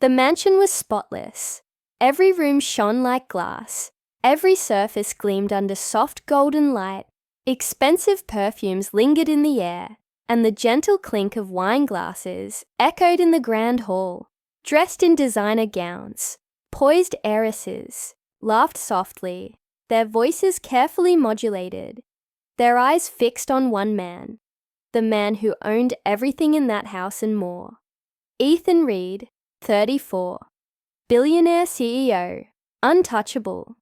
The mansion was spotless. Every room shone like glass. Every surface gleamed under soft golden light. Expensive perfumes lingered in the air, and the gentle clink of wine glasses echoed in the grand hall. Dressed in designer gowns, poised heiresses laughed softly, their voices carefully modulated, their eyes fixed on one man, the man who owned everything in that house and more. Ethan Reed, 34, billionaire CEO, untouchable.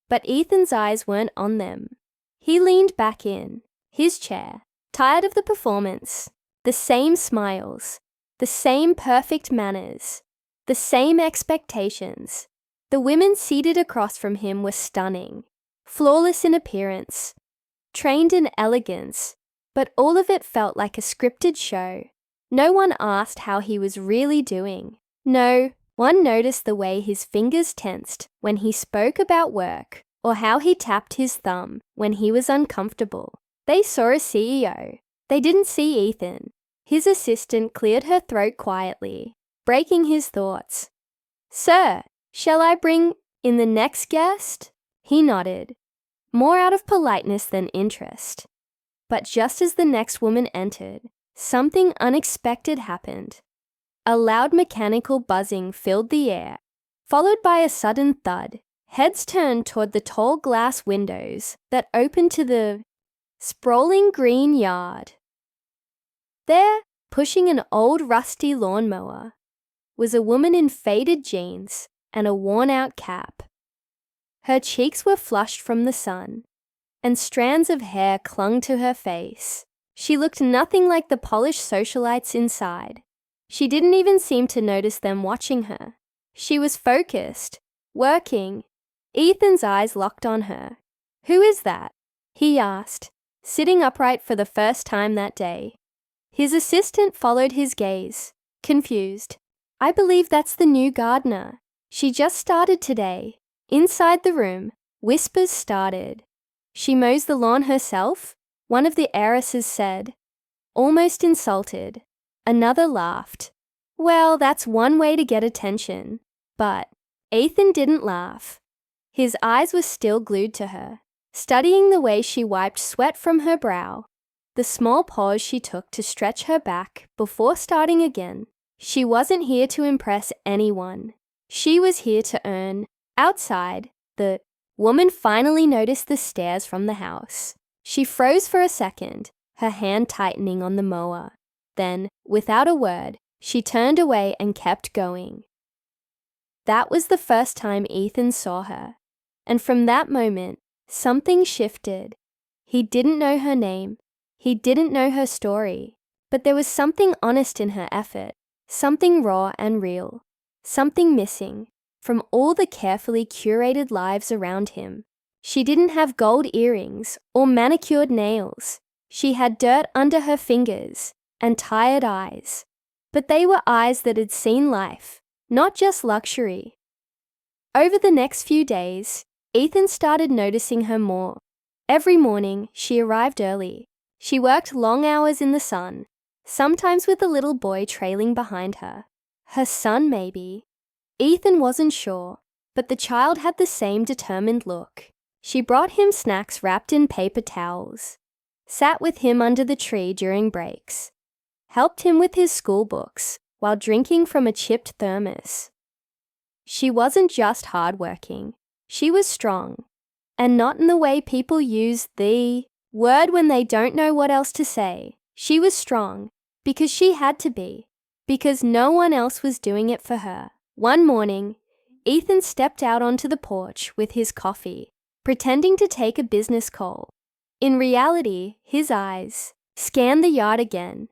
But Ethan's eyes weren't on them. He leaned back in his chair, tired of the performance, the same smiles, the same perfect manners, the same expectations. The women seated across from him were stunning, flawless in appearance, trained in elegance, but all of it felt like a scripted show. No one asked how he was really doing. No one noticed the way his fingers tensed when he spoke about work, or how he tapped his thumb when he was uncomfortable. They saw a CEO. They didn't see Ethan. His assistant cleared her throat quietly, breaking his thoughts. "Sir, shall I bring in the next guest?" He nodded, more out of politeness than interest. But just as the next woman entered, something unexpected happened. A loud mechanical buzzing filled the air, followed by a sudden thud. Heads turned toward the tall glass windows that opened to the sprawling green yard. There, pushing an old rusty lawnmower, was a woman in faded jeans and a worn-out cap. Her cheeks were flushed from the sun, and strands of hair clung to her face. She looked nothing like the polished socialites inside. She didn't even seem to notice them watching her. She was focused, working. Ethan's eyes locked on her. "Who is that?" he asked, sitting upright for the first time that day. His assistant followed his gaze, confused. "I believe that's the new gardener. She just started today." Inside the room, whispers started. "She mows the lawn herself?" one of the heiresses said, almost insulted. Another laughed. "Well, that's one way to get attention." But Ethan didn't laugh. His eyes were still glued to her, studying the way she wiped sweat from her brow, the small pause she took to stretch her back before starting again. She wasn't here to impress anyone. She was here to earn. Outside, the woman finally noticed the stairs from the house. She froze for a second, her hand tightening on the mower. Then, without a word, she turned away and kept going. That was the first time Ethan saw her. And from that moment, something shifted. He didn't know her name. He didn't know her story. But there was something honest in her effort, something raw and real, something missing from all the carefully curated lives around him. She didn't have gold earrings or manicured nails. She had dirt under her fingers and tired eyes. But they were eyes that had seen life, not just luxury. Over the next few days, Ethan started noticing her more. Every morning, she arrived early. She worked long hours in the sun, sometimes with a little boy trailing behind her. Her son, maybe. Ethan wasn't sure, but the child had the same determined look. She brought him snacks wrapped in paper towels, sat with him under the tree during breaks, helped him with his school books while drinking from a chipped thermos. She wasn't just hardworking. She was strong, and not in the way people use the word when they don't know what else to say. She was strong because she had to be, because no one else was doing it for her. One morning, Ethan stepped out onto the porch with his coffee, pretending to take a business call. In reality, his eyes scanned the yard again.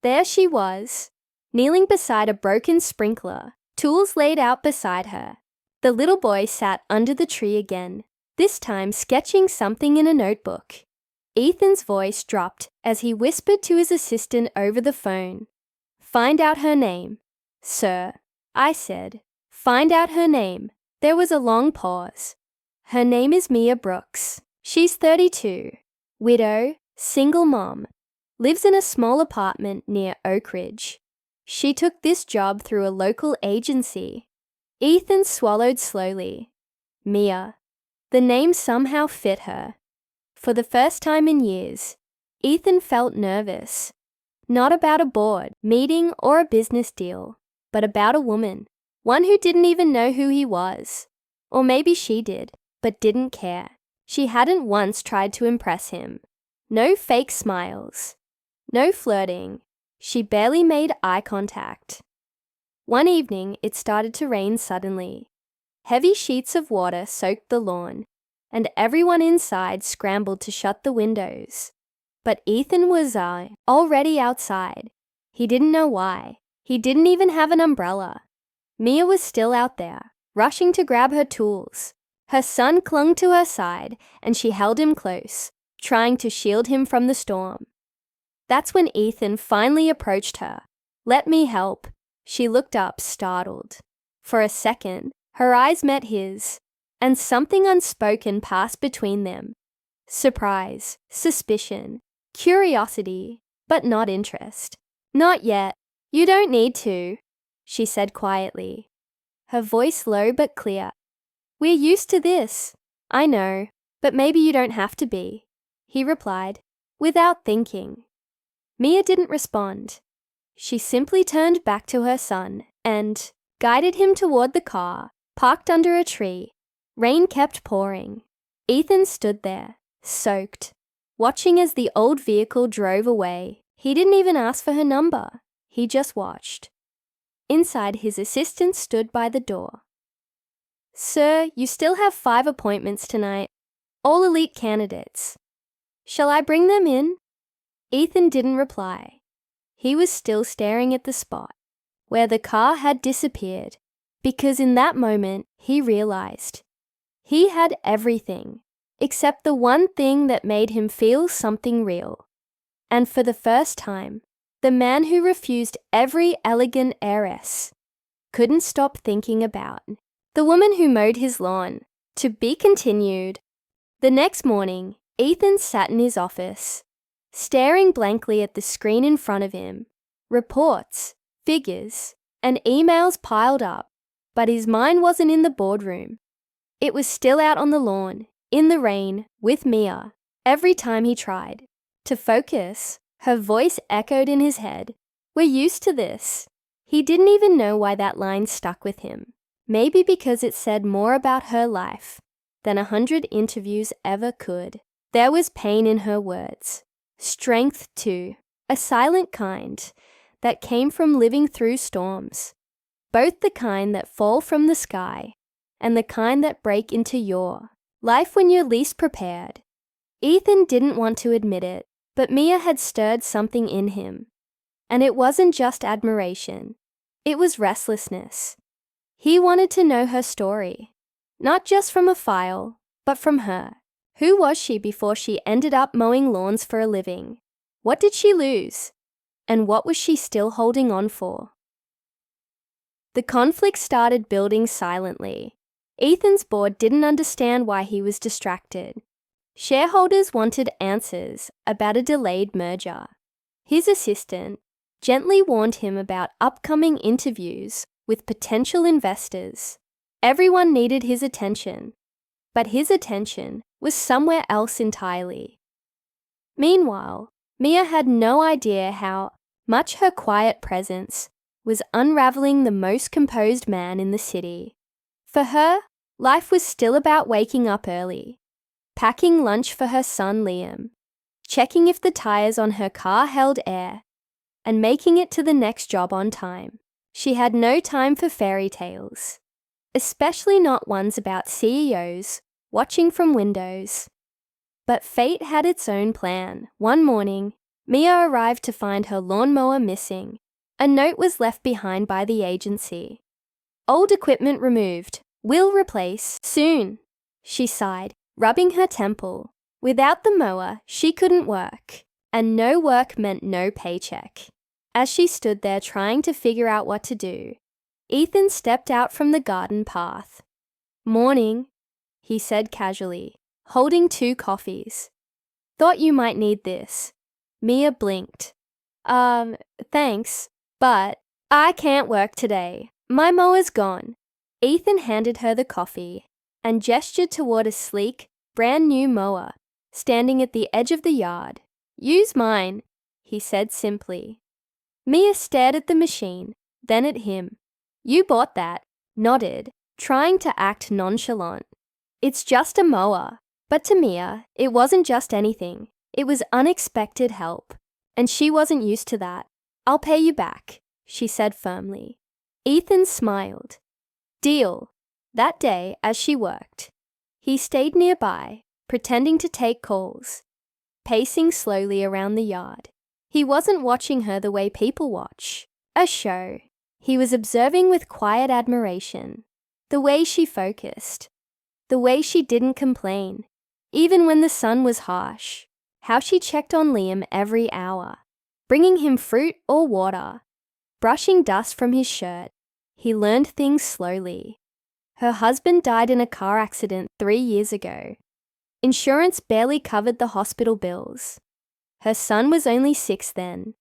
There she was, kneeling beside a broken sprinkler, tools laid out beside her. The little boy sat under the tree again, this time sketching something in a notebook. Ethan's voice dropped as he whispered to his assistant over the phone. "Find out her name." "Sir," I said. "Find out her name." There was a long pause. "Her name is Mia Brooks. She's 32, widow, single mom, lives in a small apartment near Oak Ridge. She took this job through a local agency. Ethan swallowed slowly. Mia. The name somehow fit her. For the first time in years, Ethan felt nervous. Not about a board, meeting, or a business deal, but about a woman. One who didn't even know who he was. Or maybe she did, but didn't care. She hadn't once tried to impress him. No fake smiles. No flirting. She barely made eye contact. One evening, it started to rain suddenly. Heavy sheets of water soaked the lawn, and everyone inside scrambled to shut the windows. But Ethan was already outside. He didn't know why. He didn't even have an umbrella. Mia was still out there, rushing to grab her tools. Her son clung to her side, and she held him close, trying to shield him from the storm. That's when Ethan finally approached her. "Let me help." She looked up, startled. For a second, her eyes met his, and something unspoken passed between them. Surprise, suspicion, curiosity, but not interest. "Not yet. You don't need to," she said quietly, her voice low but clear. "We're used to this." "I know, but maybe you don't have to be," he replied, without thinking. Mia didn't respond. She simply turned back to her son and guided him toward the car, parked under a tree. Rain kept pouring. Ethan stood there, soaked, watching as the old vehicle drove away. He didn't even ask for her number. He just watched. Inside, his assistant stood by the door. "Sir, you still have 5 appointments tonight, all elite candidates. Shall I bring them in?" Ethan didn't reply. He was still staring at the spot where the car had disappeared, because in that moment he realized he had everything except the one thing that made him feel something real. And for the first time, the man who refused every elegant heiress couldn't stop thinking about the woman who mowed his lawn. To be continued. The next morning, Ethan sat in his office, staring blankly at the screen in front of him. Reports, figures, and emails piled up, but his mind wasn't in the boardroom. It was still out on the lawn, in the rain, with Mia. Every time he tried to focus, her voice echoed in his head. "We're used to this." He didn't even know why that line stuck with him. Maybe because it said more about her life than 100 interviews ever could. There was pain in her words. Strength, too. A silent kind that came from living through storms. Both the kind that fall from the sky and the kind that break into your life when you're least prepared. Ethan didn't want to admit it, but Mia had stirred something in him. And it wasn't just admiration. It was restlessness. He wanted to know her story, not just from a file, but from her. Who was she before she ended up mowing lawns for a living? What did she lose? And what was she still holding on for? The conflict started building silently. Ethan's board didn't understand why he was distracted. Shareholders wanted answers about a delayed merger. His assistant gently warned him about upcoming interviews with potential investors. Everyone needed his attention, but his attention was somewhere else entirely. Meanwhile, Mia had no idea how much her quiet presence was unraveling the most composed man in the city. For her, life was still about waking up early, packing lunch for her son Liam, checking if the tires on her car held air, and making it to the next job on time. She had no time for fairy tales, especially not ones about CEOs watching from windows. But fate had its own plan. One morning, Mia arrived to find her lawnmower missing. A note was left behind by the agency. "Old equipment removed. Will replace soon," she sighed, rubbing her temple. Without the mower, she couldn't work, and no work meant no paycheck. As she stood there trying to figure out what to do, Ethan stepped out from the garden path. "Morning," he said casually, holding 2 coffees. "Thought you might need this." Mia blinked. Thanks, but..." I can't work today. My mower's gone. Ethan handed her the coffee and gestured toward a sleek, brand new mower standing at the edge of the yard. Use mine, he said simply. Mia stared at the machine, then at him. You bought that, nodded, trying to act nonchalant. It's just a mower. But to Mia, it wasn't just anything. It was unexpected help. And she wasn't used to that. I'll pay you back, she said firmly. Ethan smiled. Deal. That day, as she worked, he stayed nearby, pretending to take calls, pacing slowly around the yard. He wasn't watching her the way people watch, a show. He was observing with quiet admiration, the way she focused, the way she didn't complain, even when the sun was harsh, how she checked on Liam every hour, bringing him fruit or water, brushing dust from his shirt. He learned things slowly. Her husband died in a car accident 3 years ago. Insurance barely covered the hospital bills. Her son was only 6 then.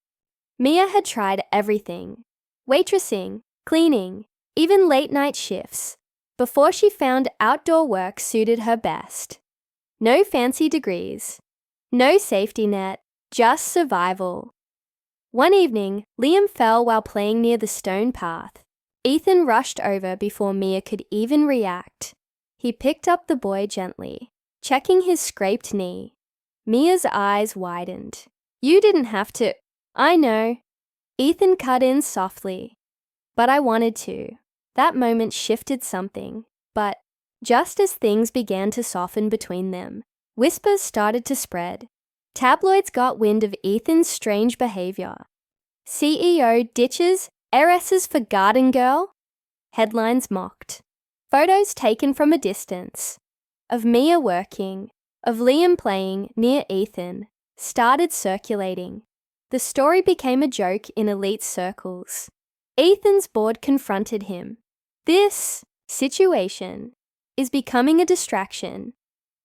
Mia had tried everything, waitressing, cleaning, even late-night shifts, before she found outdoor work suited her best. No fancy degrees, no safety net, just survival. One evening, Liam fell while playing near the stone path. Ethan rushed over before Mia could even react. He picked up the boy gently, checking his scraped knee. Mia's eyes widened. You didn't have to. I know. Ethan cut in softly. But I wanted to. That moment shifted something. But just as things began to soften between them, whispers started to spread. Tabloids got wind of Ethan's strange behavior. CEO ditches Heiresses for Garden Girl? Headlines mocked. Photos taken from a distance of Mia working, of Liam playing near Ethan, started circulating. The story became a joke in elite circles. Ethan's board confronted him. This situation is becoming a distraction,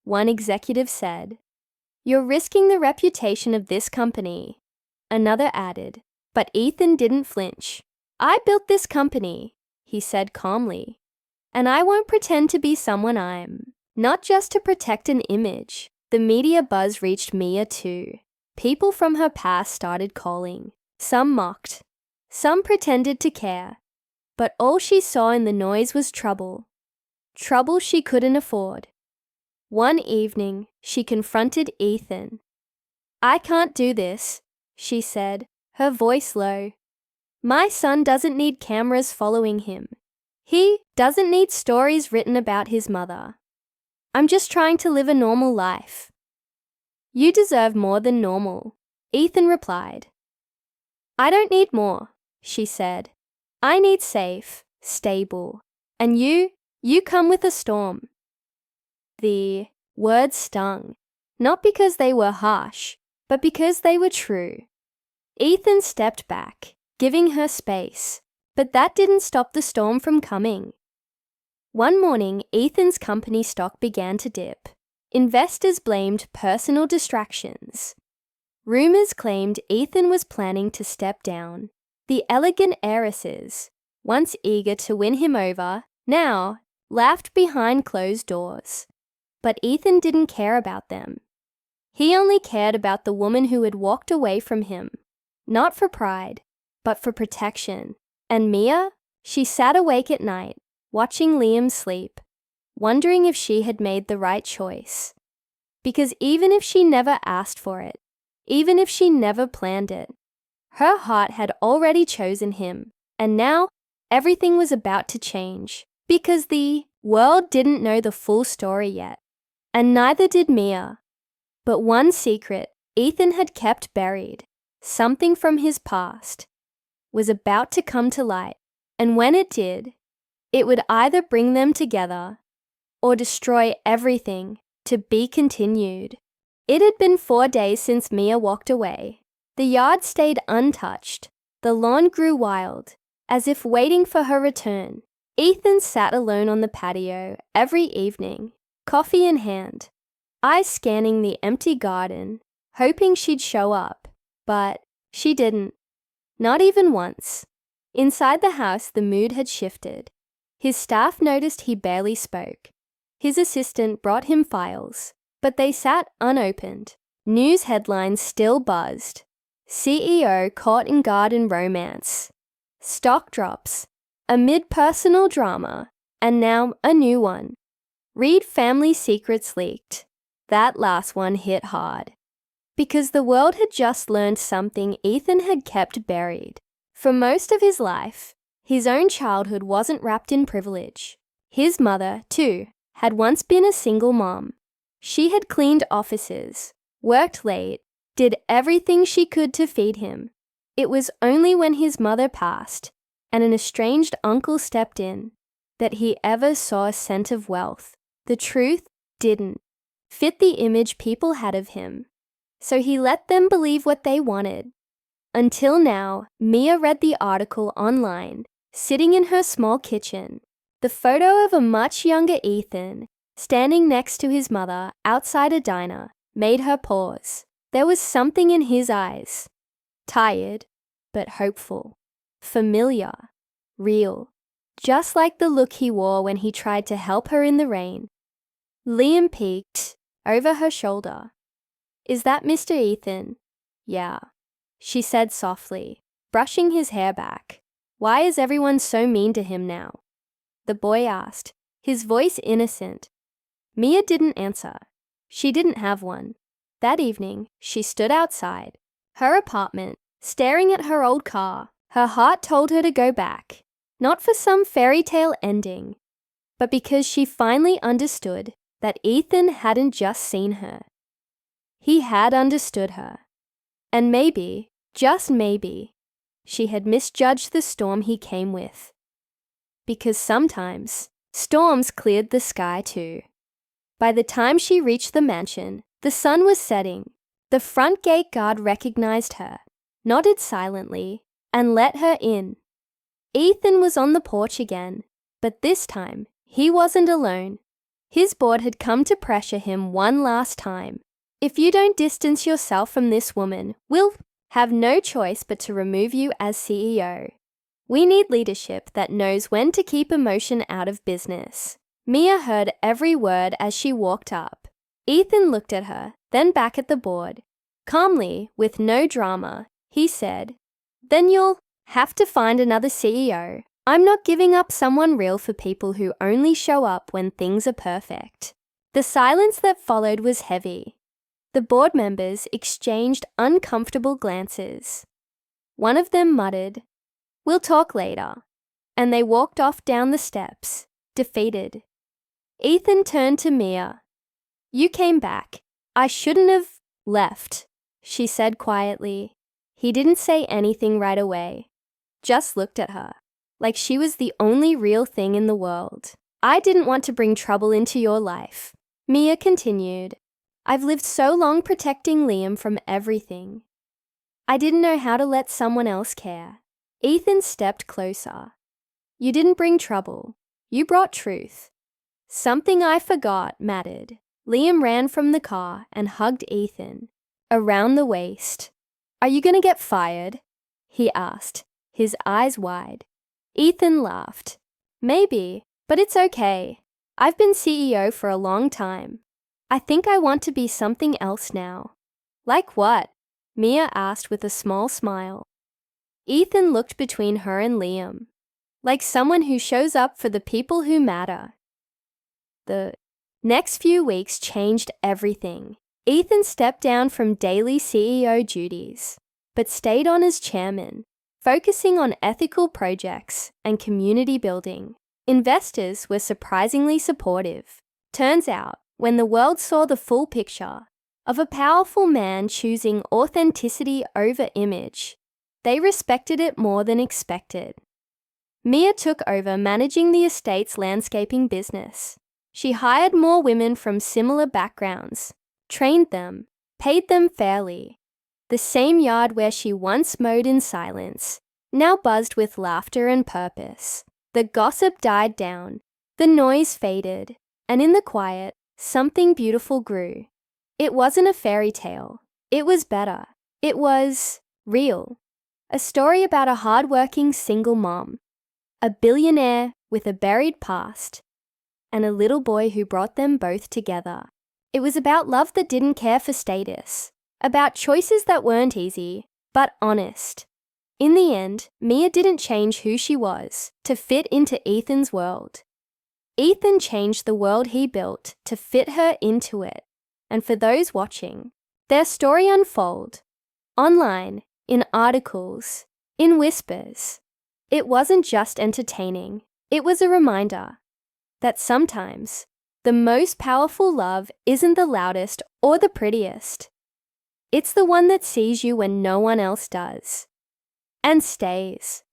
one executive said. You're risking the reputation of this company, another added. But Ethan didn't flinch. I built this company, he said calmly, and I won't pretend to be someone I'm. Not just to protect an image. The media buzz reached Mia too. People from her past started calling. Some mocked. Some pretended to care. But all she saw in the noise was trouble. Trouble she couldn't afford. One evening, she confronted Ethan. I can't do this, she said, her voice low. My son doesn't need cameras following him. He doesn't need stories written about his mother. I'm just trying to live a normal life. You deserve more than normal, Ethan replied. I don't need more, she said. I need safe, stable. And you come with a storm. The words stung, not because they were harsh, but because they were true. Ethan stepped back, giving her space, but that didn't stop the storm from coming. One morning, Ethan's company stock began to dip. Investors blamed personal distractions. Rumors claimed Ethan was planning to step down. The elegant heiresses, once eager to win him over, now laughed behind closed doors. But Ethan didn't care about them. He only cared about the woman who had walked away from him. Not for pride, but for protection. And Mia? She sat awake at night, watching Liam sleep, wondering if she had made the right choice. Because even if she never asked for it, even if she never planned it, her heart had already chosen him. And now, everything was about to change. Because the world didn't know the full story yet. And neither did Mia. But one secret Ethan had kept buried, something from his past, was about to come to light, and when it did, it would either bring them together or destroy everything, to be continued. It had been 4 days since Mia walked away. The yard stayed untouched. The lawn grew wild, as if waiting for her return. Ethan sat alone on the patio every evening, coffee in hand, eyes scanning the empty garden, hoping she'd show up. But she didn't. Not even once. Inside the house, the mood had shifted. His staff noticed he barely spoke. His assistant brought him files, but they sat unopened. News headlines still buzzed. CEO caught in garden romance. Stock drops. Amid personal drama. And now a new one. Read family secrets leaked. That last one hit hard. Because the world had just learned something Ethan had kept buried. For most of his life, his own childhood wasn't wrapped in privilege. His mother, too, had once been a single mom. She had cleaned offices, worked late, did everything she could to feed him. It was only when his mother passed and an estranged uncle stepped in that he ever saw a scent of wealth. The truth didn't fit the image people had of him. So he let them believe what they wanted. Until now, Mia read the article online, sitting in her small kitchen. The photo of a much younger Ethan, standing next to his mother outside a diner, made her pause. There was something in his eyes. Tired, but hopeful. Familiar. Real. Just like the look he wore when he tried to help her in the rain. Liam peeked over her shoulder. "Is that Mr. Ethan?" "Yeah," she said softly, brushing his hair back. "Why is everyone so mean to him now?" The boy asked, his voice innocent. Mia didn't answer. She didn't have one. That evening, she stood outside her apartment, staring at her old car. Her heart told her to go back, not for some fairy tale ending, but because she finally understood that Ethan hadn't just seen her. He had understood her. And maybe, just maybe, she had misjudged the storm he came with. Because sometimes, storms cleared the sky too. By the time she reached the mansion, the sun was setting. The front gate guard recognized her, nodded silently, and let her in. Ethan was on the porch again, but this time, he wasn't alone. His board had come to pressure him one last time. "If you don't distance yourself from this woman, we'll have no choice but to remove you as CEO. We need leadership that knows when to keep emotion out of business." Mia heard every word as she walked up. Ethan looked at her, then back at the board. Calmly, with no drama, he said, "Then you'll have to find another CEO. I'm not giving up someone real for people who only show up when things are perfect." The silence that followed was heavy. The board members exchanged uncomfortable glances. One of them muttered, "We'll talk later," and they walked off down the steps, defeated. Ethan turned to Mia. "You came back. I shouldn't have left," she said quietly. He didn't say anything right away, just looked at her, like she was the only real thing in the world. "I didn't want to bring trouble into your life," Mia continued. "I've lived so long protecting Liam from everything. I didn't know how to let someone else care." Ethan stepped closer. "You didn't bring trouble. You brought truth. Something I forgot mattered." Liam ran from the car and hugged Ethan, around the waist. "Are you going to get fired?" he asked, his eyes wide. Ethan laughed. "Maybe, but it's okay. I've been CEO for a long time. I think I want to be something else now." "Like what?" Mia asked with a small smile. Ethan looked between her and Liam. "Like someone who shows up for the people who matter." The next few weeks changed everything. Ethan stepped down from daily CEO duties, but stayed on as chairman, focusing on ethical projects and community building. Investors were surprisingly supportive. Turns out, when the world saw the full picture of a powerful man choosing authenticity over image, they respected it more than expected. Mia took over managing the estate's landscaping business. She hired more women from similar backgrounds, trained them, paid them fairly. The same yard where she once mowed in silence now buzzed with laughter and purpose. The gossip died down, the noise faded, and in the quiet, something beautiful grew. It wasn't a fairy tale. It was better. It was real. a story about a hardworking single mom, a billionaire with a buried past, and a little boy who brought them both together. It was about love that didn't care for status, about choices that weren't easy, but honest. In the end, Mia didn't change who she was to fit into Ethan's world. Ethan changed the world he built to fit her into it. And for those watching, their story unfold online, in articles, in whispers. It wasn't just entertaining. It was a reminder that sometimes the most powerful love isn't the loudest or the prettiest. It's the one that sees you when no one else does and stays.